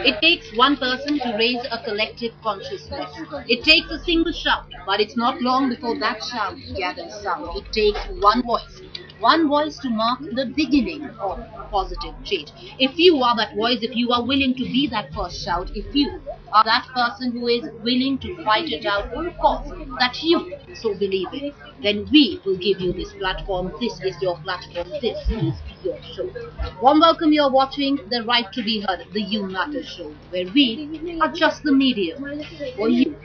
It takes one person to raise a collective consciousness. It takes a single shout, but it's not long before that shout gathers sound. It takes one voice to mark the beginning of positive change. If you are that voice, if you are willing to be that first shout, if you are that person who is willing to fight it out for a cause that you so believe in, then we will give you this platform. This is your platform. This is your show. Warm welcome, you're watching The Right to Be Heard, the You Matter show, where we are just the medium for you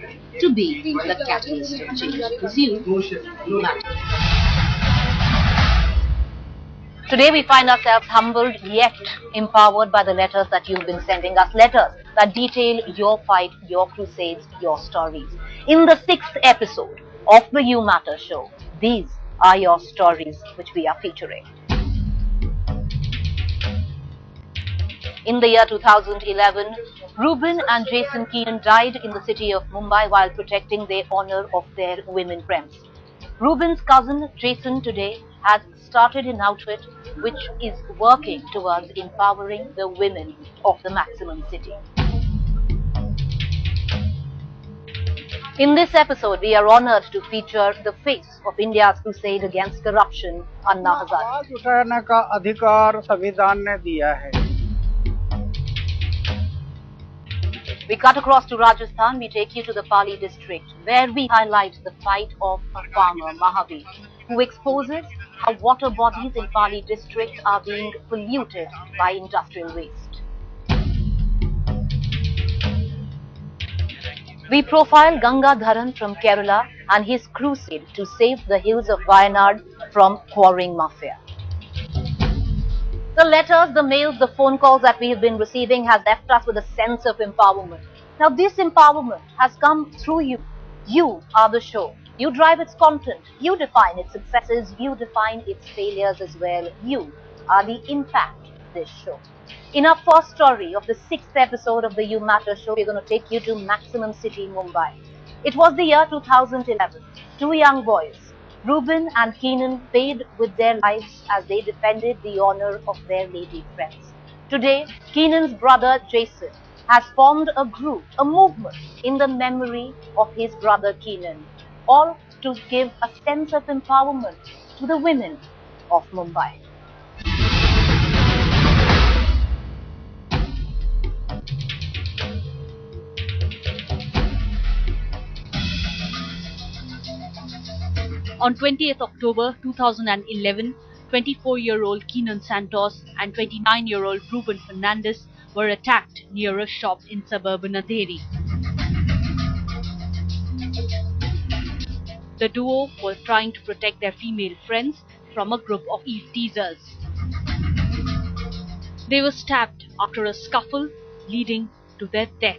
to be the catalyst of change. Because you matter. Today we find ourselves humbled yet empowered by the letters that you've been sending us. Letters that detail your fight, your crusades, your stories. In the 6th episode of the You Matter show, these are your stories which we are featuring. In the year 2011, Reuben and Jason Keenan died in the city of Mumbai while protecting the honor of their women friends. Reuben's cousin Jason today has started an outfit which is working towards empowering the women of the maximum city. In this episode, we are honored to feature the face of India's crusade against corruption, Anna Hazare. उठाने का अधिकार संविधान ने दिया है. We cut across to Rajasthan. We take you to the Pali district, where we highlight the fight of a farmer, Mahavir, who exposes how water bodies in Pali district are being polluted by industrial waste. We profile Ganga Dharan from Kerala and his crusade to save the hills of Wayanad from quarrying mafia. The letters, the mails, the phone calls that we have been receiving has left us with a sense of empowerment. Now this empowerment has come through you. You are the show. You drive its content. You define its successes. You define its failures as well. You are the impact of this show. In our first story of the 6th episode of the You Matter show, we're going to take you to Maximum City, Mumbai. It was the year 2011. Two young boys, Reuben and Keenan, paid with their lives as they defended the honor of their lady friends. Today, Keenan's brother Jason has formed a group, a movement in the memory of his brother Keenan, all to give a sense of empowerment to the women of Mumbai. On 20th October 2011, 24-year-old Keenan Santos and 29-year-old Reuben Fernandez were attacked near a shop in suburban Andheri. The duo were trying to protect their female friends from a group of eve teasers. They were stabbed after a scuffle, leading to their death.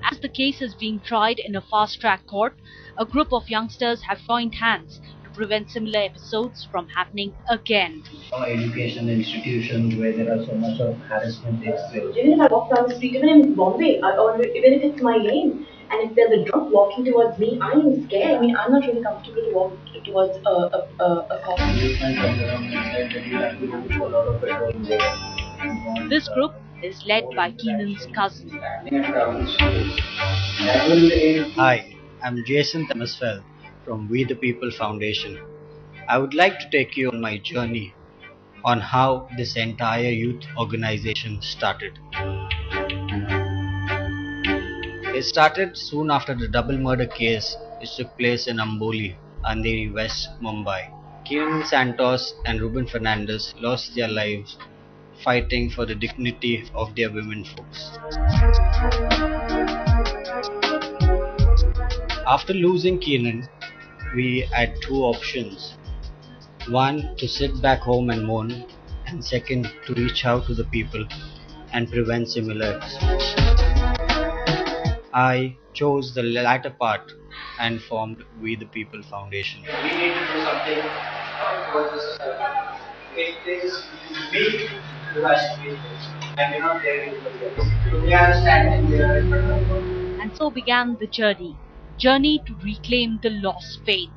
As the case is being tried in a fast-track court, a group of youngsters have joined hands to prevent similar episodes from happening again. Education institutions where there are so much of harassment takes place. Even if I walk down the street, even in Bombay, or even if it's my lane, and if there's a drunk walking towards me, I am scared. I mean, I'm not really comfortable to walk towards a cop. This group is led by Keenan's cousin. Hi, I'm Jason TEMASFIELD from We the People Foundation. I would like to take you on my journey on how this entire youth organization started. It started soon after the double murder case which took place in Amboli, Andheri West, Mumbai. Keenan Santos and Reuben Fernandez lost their lives fighting for the dignity of their women folks. After losing Keenan, we had two options. One, to sit back home and mourn, and second, to reach out to the people and prevent similar episodes. I chose the latter part and formed We the People Foundation. We need to do something towards the society. It is me who has to be this, and we're not there anybody else. We are standing there in front of God. And so began the journey to reclaim the lost faith,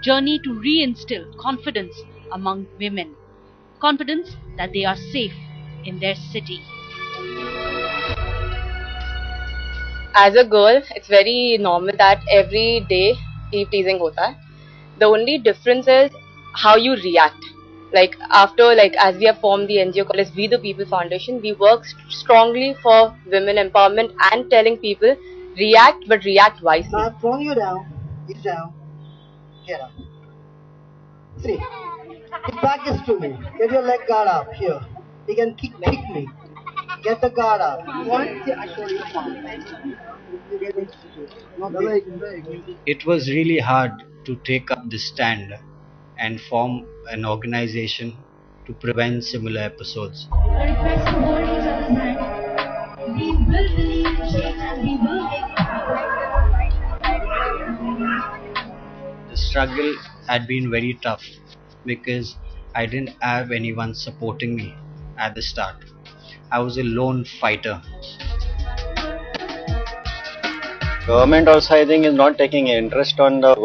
journey to reinstill confidence among women. confidence that they are safe in their city. As a girl, it's very normal that every day eve teasing hota hai. The only difference is how you react. Like after, like as we have formed the NGO called as We the People Foundation, we work strongly for women empowerment and telling people react, but react wisely. I've thrown you down. Get down. Get up. See, get back this to me. Get your leg guard up here. You can kick me. Get the guard up. It was really hard to take up this stand and form an organization to prevent similar episodes. The struggle had been very tough because I didn't have anyone supporting me at the start. I was a lone fighter. Government also, I think, is not taking interest on the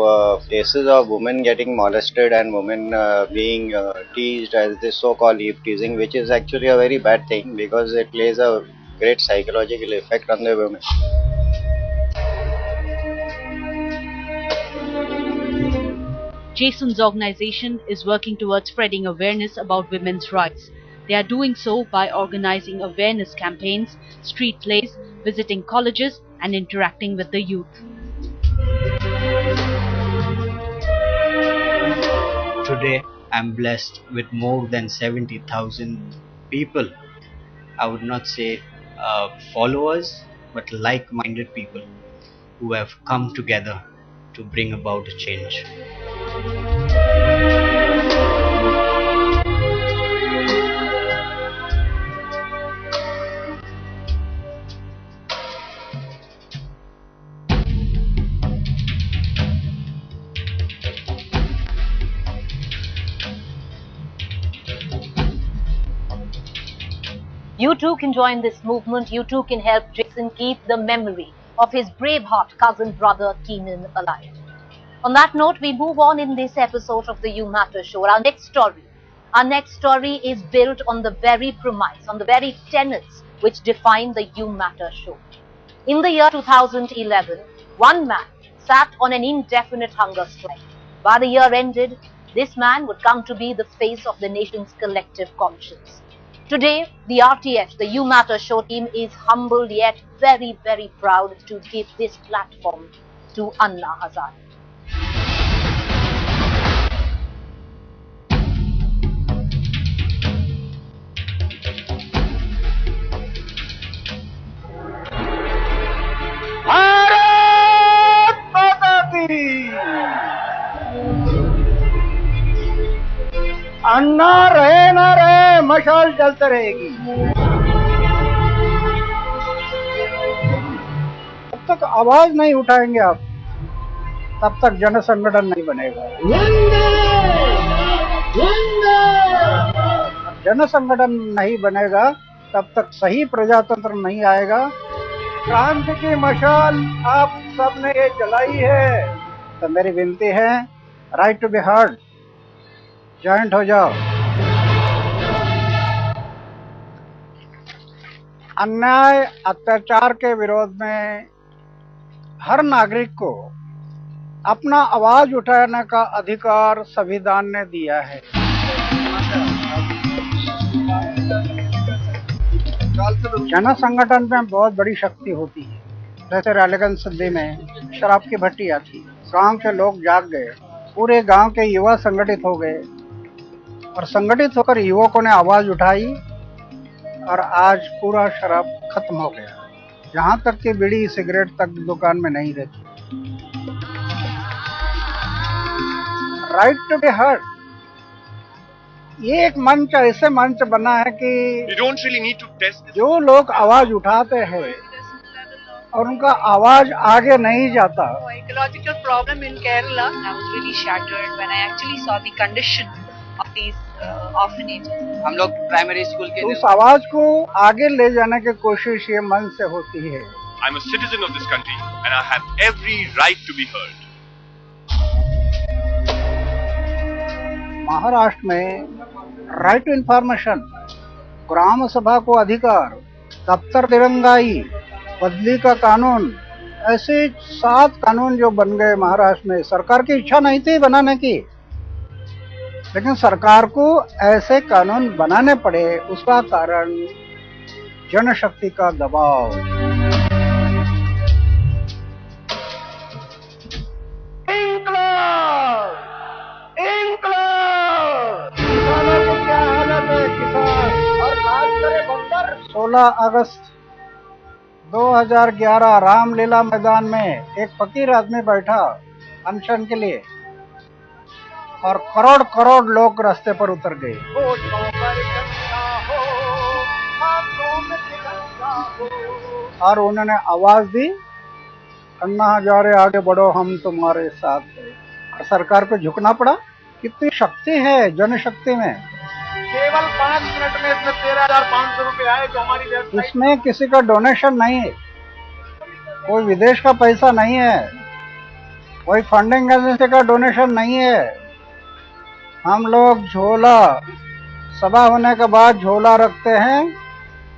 cases of women getting molested and women being teased as this so-called eve teasing, which is actually a very bad thing because it plays a great psychological effect on the women. Jason's organization is working towards spreading awareness about women's rights. They are doing so by organizing awareness campaigns, street plays, visiting colleges, and interacting with the youth. Today, I'm blessed with more than 70,000 people. I would not say followers, but like-minded people who have come together to bring about a change. You too can join this movement. You too can help Jason keep the memory of his braveheart cousin brother Keenan alive. On that note, we move on in this episode of the You Matter show. Our next story is built on the very premise, on the very tenets which define the You Matter show. In the year 2011, one man sat on an indefinite hunger strike. By the year ended, this man would come to be the face of the nation's collective conscience. Today, the RTH, the You Matter show team, is humbled yet very, very proud to give this platform to Anna Hazare. Bharat माता की अन्ना रहे ना रहे मशाल जलते रहेगी। जब तक आवाज नहीं उठाएंगे आप, तब तक जन संगठन नहीं बनेगा। जन संगठन नहीं बनेगा, तब तक सही प्रजातंत्र नहीं आएगा। क्रांति की मशाल आप सबने ये जलाई है, तो मेरी विनती है, right to be heard, joint हो जाओ। अन्याय अत्याचार के विरोध में हर नागरिक को अपना आवाज उठाने का अधिकार संविधान ने दिया है। जन संगठन में बहुत बड़ी शक्ति होती है। जैसे रालेगंज सिद्धि में शराब की भट्टी आती, गांव के लोग जाग गए, पूरे गांव के युवा संगठित हो गए और संगठित होकर युवकों ने आवाज उठाई और आज पूरा शराब खत्म हो गया। यहाँ तक कि बीड़ी सिगरेट तक दुकान में नहीं रहती। राइट टू बी हर्ड, ये एक मंच ऐसे मंच बना है कि जो लोग आवाज उठाते हैं और उनका आवाज आगे नहीं जाता। Ecological problem in Kerala. I was really shattered when I actually saw the condition of these orphanages. हम लोग प्राइमरी स्कूल के उस आवाज को आगे ले जाने की कोशिश ये मंच से होती है। I'm a citizen of this country and I have every right to be heard. Maharashtra में राइट टू इंफॉर्मेशन, ग्राम सभा को अधिकार, दफ्तर दिरंगाई, बदली का कानून, ऐसे 7 कानून जो बन गए महाराष्ट्र में। सरकार की इच्छा नहीं थी बनाने की, लेकिन सरकार को ऐसे कानून बनाने पड़े। उसका कारण जनशक्ति का दबाव। किसानों की क्या हालत है, किसान और खास करे बंदर। 16 अगस्त 2011 रामलीला मैदान में एक फकीर आदमी बैठा अनशन के लिए और करोड़ करोड़ लोग रास्ते पर उतर गए। और उन्होंने आवाज दी, अन्ना हजारे आगे बढ़ो हम तुम्हारे साथ हैं। और सरकार को झुकना पड़ा। कितनी शक्ति है जनशक्ति में। केवल 5 मिनट में इसमें 13,500 रुपए आए जो हमारी वेबसाइट। इसमें किसी का डोनेशन नहीं है, कोई विदेश का पैसा नहीं है, कोई फंडिंग एजेंसी का डोनेशन नहीं है। हम लोग झोला, सभा होने के बाद झोला रखते हैं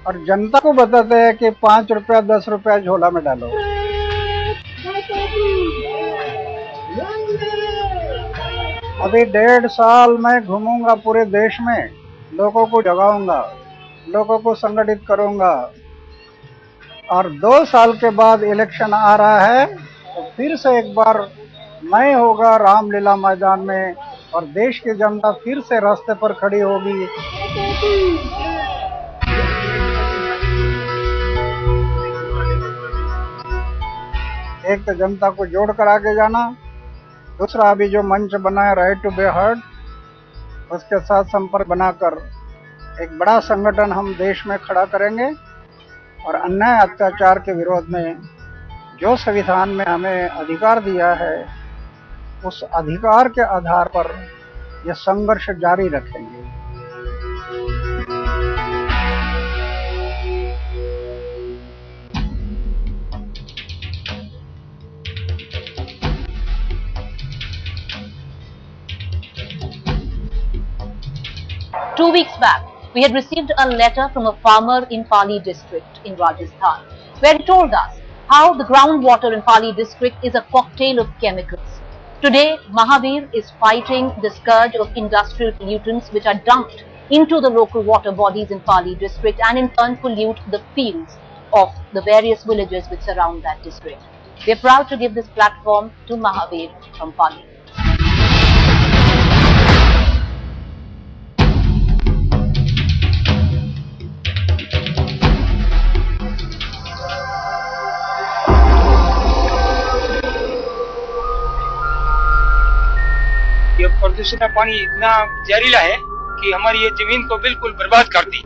और जनता को बताते हैं कि 5 रुपया 10 रुपया झोला में डालो। अभी 1.5 साल मैं घूमूंगा पूरे देश में, लोगों को जगाऊंगा, लोगों को संगठित करूंगा। और 2 साल के बाद इलेक्शन आ रहा है तो फिर से एक बार मैं होगा रामलीला मैदान में और देश की जनता फिर से रास्ते पर खड़ी होगी। एक तो जनता को जोड़ कर आगे जाना, दूसरा अभी जो मंच बना है राइट टू बी हर्ड, उसके साथ संपर्क बनाकर एक बड़ा संगठन हम देश में खड़ा करेंगे और अन्याय अत्याचार के विरोध में जो संविधान में हमें अधिकार दिया है उस अधिकार के आधार पर यह संघर्ष जारी रखेंगे। Two weeks back, we had received a letter from a farmer in Pali district in Rajasthan, where he told us how the groundwater in Pali district is a cocktail of chemicals. Today, Mahavir is fighting the scourge of industrial pollutants which are dumped into the local water bodies in Pali district and in turn pollute the fields of the various villages which surround that district. We are proud to give this platform to Mahavir from Pali. ये प्रदूषित पानी इतना जहरीला है कि हमारी ये जमीन को बिल्कुल बर्बाद कर दी।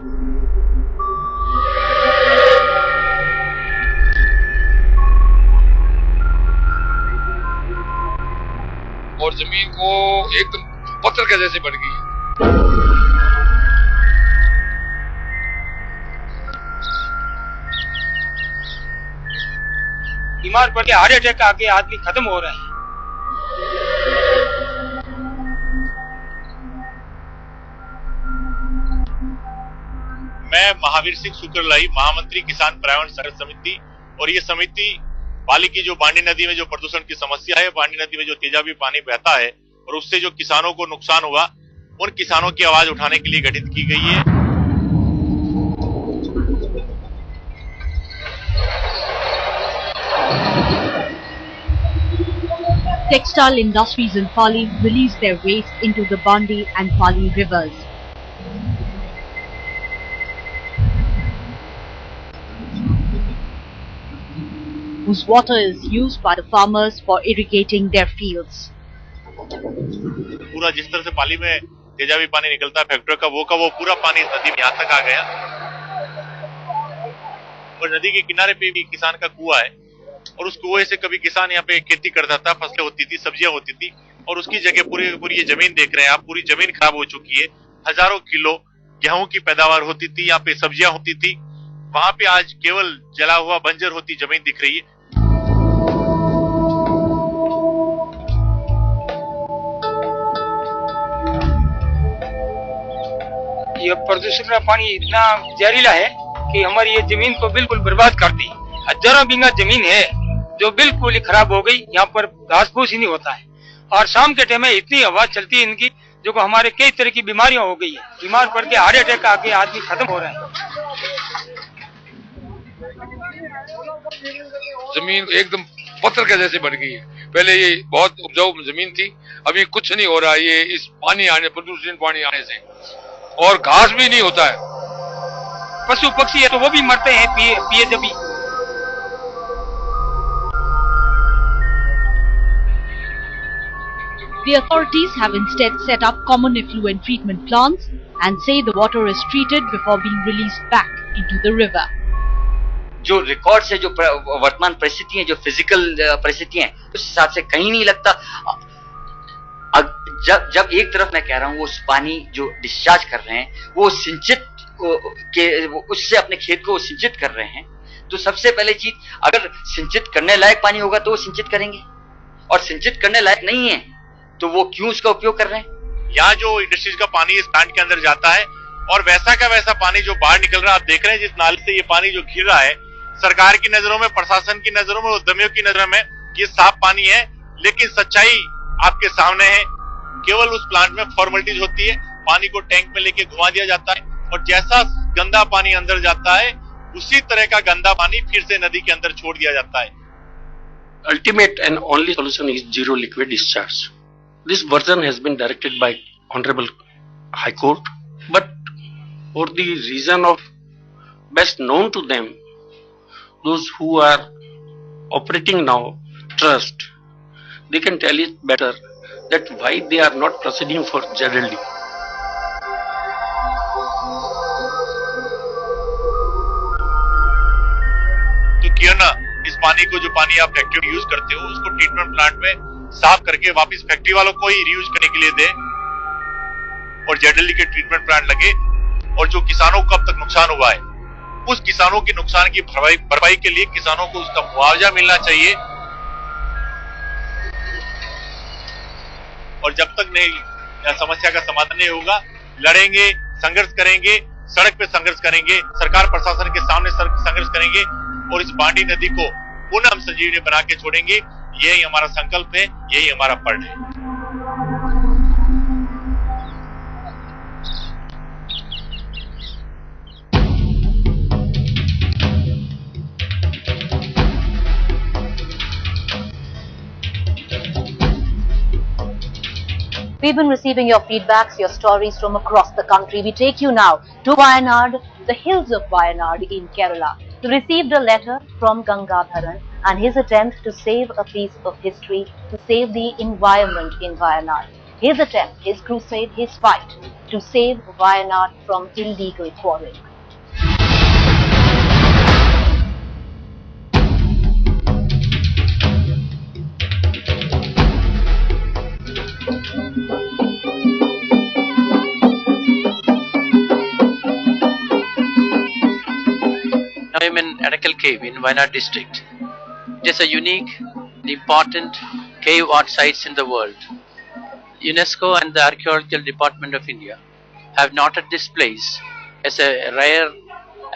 और जमीन को एकदम पत्थर के जैसे बन गई। बीमार पड़ के हार्ट अटैक आके आदमी खत्म हो रहा है। मैं महावीर सिंह सुकरलाई, महामंत्री किसान पर्यावरण संघर्ष समिति, और ये समिति पाली की जो बांडी नदी में जो प्रदूषण की समस्या है, बांडी नदी में जो तेजाबी पानी बहता है और उससे जो किसानों को नुकसान हुआ, उन किसानों की आवाज उठाने के लिए गठित की गई है। Textile industries in Pali release their waste into the Bandi and Pali rivers. Whose water is used by the farmers for irrigating their fields. पूरा जिस तरह से पाली में तेजाबी पानी निकलता है फैक्ट्री का वो पूरा पानी नदी में यहाँ तक आ गया। और नदी के किनारे पे भी किसान का कुआं है और उस कुएं से कभी किसान यहाँ पे खेती करता था, फसलें होती थी, सब्जियां होती थी, और उसकी जगह पूरी ये जमीन देख रहे हैं आप, पूरी जमीन खराब हो चुकी है। हजारों किलो गेहूं की पैदावार होती थी, यहाँ पे सब्जियां होती थी, वहां पे आज केवल जला हुआ बंजर होती जमीन दिख रही है। ये प्रदूषण का पानी इतना जहरीला है कि हमारी ये जमीन को बिल्कुल बर्बाद कर दी। हजारों बीघा जमीन है जो बिल्कुल ही खराब हो गई। यहाँ पर घास फूस ही नहीं होता है और शाम के टाइम में इतनी हवा चलती है इनकी जो हमारे कई तरह की बीमारियां हो गई है। बीमार पड़ के हार्ट अटैक आके आदमी खत्म हो रहा है। जमीन एकदम पत्थर के जैसे बन गई है। पहले ये बहुत उपजाऊ जमीन थी, अभी कुछ नहीं हो रहा है। ये इस पानी आने, प्रदूषित पानी आने से, और घास भी नहीं होता है। पशु पक्षी है तो वो भी मरते हैं पिए जब भी। The authorities have instead set up common effluent treatment plants and say the water is treated before being released back into the river. जो रिकॉर्ड से जो वर्तमान परिस्थिति है, जो फिजिकल परिस्थिति है, उस हिसाब से कहीं नहीं लगता। जब एक तरफ मैं कह रहा हूँ वो पानी जो डिस्चार्ज कर रहे हैं वो सिंचित के उससे अपने खेत को सिंचित कर रहे हैं, तो सबसे पहले चीज अगर सिंचित करने लायक पानी होगा तो वो सिंचित करेंगे, और सिंचित करने लायक नहीं है तो वो क्यों उसका उपयोग कर रहे हैं। यहाँ जो इंडस्ट्रीज का पानी इस प्लांट के अंदर जाता है और वैसा का वैसा पानी जो बाहर निकल रहा है, आप देख रहे हैं जिस नाले से ये पानी जो गिर रहा है, सरकार की नजरों में, प्रशासन की नजरों में, उद्यमियों की नजरों में ये साफ पानी है, लेकिन सच्चाई आपके सामने है। केवल उस प्लांट में फॉर्मेलिटीज होती है, पानी को टैंक में लेके घुमा दिया जाता है और जैसा गंदा पानी अंदर जाता है उसी तरह का गंदा पानी फिर से नदी के अंदर छोड़ दिया जाता है। Ultimate and only solution is zero liquid discharge. This version has been directed by Honorable High Court, but for the reason of best known to them, those who are operating now trust, they can tell it better that why they are not proceeding for ZLD. तो क्यों ना इस पानी को, जो पानी आप factory में यूज करते हो, उसको ट्रीटमेंट प्लांट में साफ करके वापस फैक्ट्री वालों को ही रीयूज करने के लिए दे और जेडली के ट्रीटमेंट प्लांट लगे, और जो किसानों को अब तक नुकसान हुआ है उस किसानों के नुकसान की भरपाई के लिए किसानों को उसका मुआवजा मिलना चाहिए। और जब तक नहीं समस्या का समाधान नहीं होगा, लड़ेंगे, संघर्ष करेंगे, सड़क पे संघर्ष करेंगे, सरकार प्रशासन के सामने संघर्ष करेंगे और इस बांडी नदी को पुनः हम संजीवनी बना के छोड़ेंगे। यही हमारा संकल्प है, यही हमारा पर्ण है। We've been receiving your feedbacks, your stories from across the country. We take you now to Wayanad, the hills of Wayanad in Kerala. We received a letter from Gangadharan and his attempt to save a piece of history, to save the environment in Wayanad. His attempt, his crusade, his fight to save Wayanad from illegal quarrying. I am in Adakal Cave in Wayanad district. It is a unique, important cave art sites in the world. UNESCO and the Archaeological Department of India have noted this place as a rare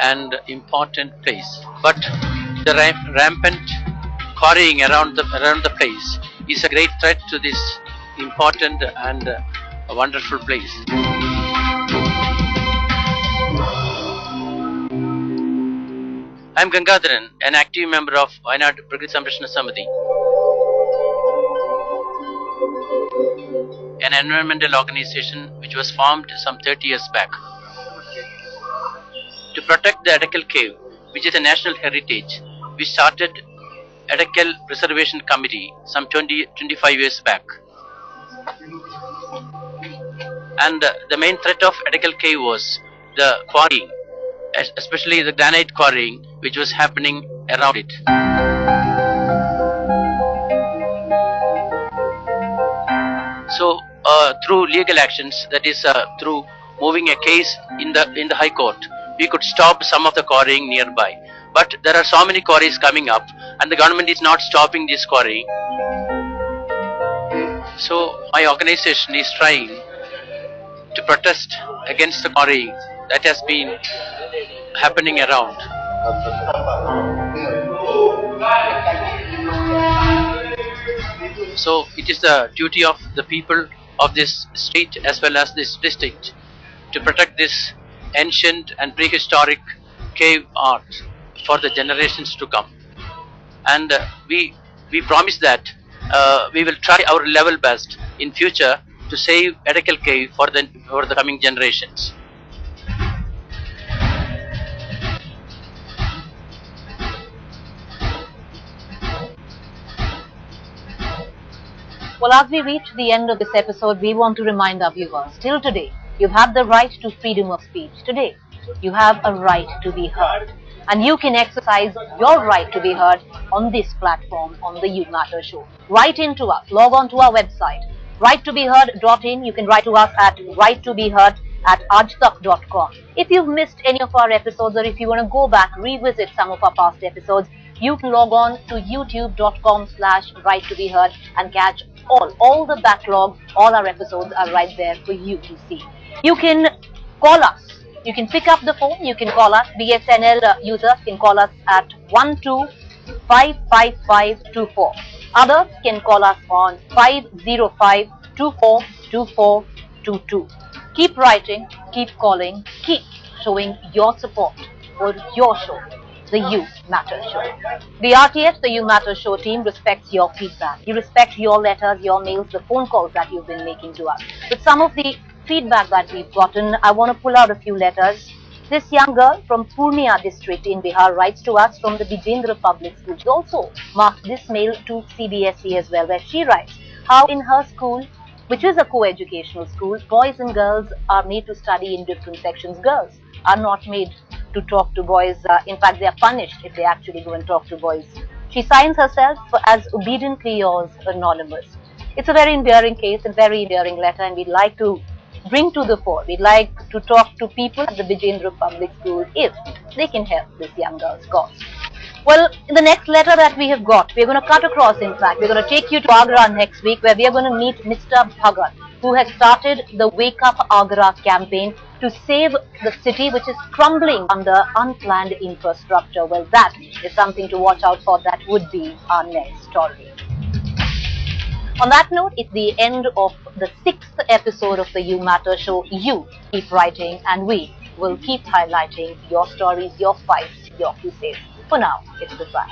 and important place. But the rampant quarrying around the place is a great threat to this important and a wonderful place. I am Gangadharan, an active member of Wayanad Prakriti Samrashana Samiti, an environmental organization which was formed some 30 years back. To protect the Adakal Cave, which is a national heritage, we started Adakal Preservation Committee some 25 years back. And the main threat of Adakal Cave was the quarrying, especially the granite quarrying which was happening around it. So through legal actions, that is through moving a case in the High Court, we could stop some of the quarrying nearby. But there are so many quarries coming up and the government is not stopping this quarrying. So my organization is trying to protest against the quarry that has been happening around. So it is the duty of the people of this state as well as this district to protect this ancient and prehistoric cave art for the generations to come. And we promise that we will try our level best in future to save Edakal Cave for the coming generations. Well, as we reach the end of this episode, we want to remind our viewers, till today, you have the right to freedom of speech. Today, you have a right to be heard. And you can exercise your right to be heard on this platform, on the You Matter Show. Write in to us. Log on to our website, righttobeheard.in. You can write to us at righttobeheard@aajtak.com. If you've missed any of our episodes, or if you want to go back, revisit some of our past episodes, you can log on to youtube.com/righttobeheard and catch all the backlog. All our episodes are right there for you to see. You can call us. You can pick up the phone. You can call us. BSNL users can call us at 12-55524. Others can call us on 505-242422. Keep writing, keep calling, keep showing your support for your show, the You Matter Show. The RTS, the You Matter Show team respects your feedback. You respect your letters, your mails, the phone calls that you've been making to us. With some of the feedback that we've gotten, I want to pull out a few letters. This young girl from Purnia district in Bihar writes to us from the Bijendra Public School. She also marked this mail to CBSE as well, where she writes how in her school, which is a co-educational school, boys and girls are made to study in different sections. Girls are not made to talk to boys. In fact, they are punished if they actually go and talk to boys. She signs herself as obediently yours, anonymous. It's a very endearing case and very endearing letter, and we'd like to bring to the fore. We'd like to talk to people at the Bijendra Public School if they can help this young girl's cause. Well, in the next letter that we have got, we're going to cut across, in fact. We're going to take you to Agra next week, where we are going to meet Mr. Bhagat, who has started the Wake Up Agra campaign to save the city, which is crumbling under unplanned infrastructure. Well, that is something to watch out for. That would be our next story. On that note, it's the end of the 6th episode of the You Matter Show. You keep writing, and we will keep highlighting your stories, your fights, your crusades. For now, it's goodbye.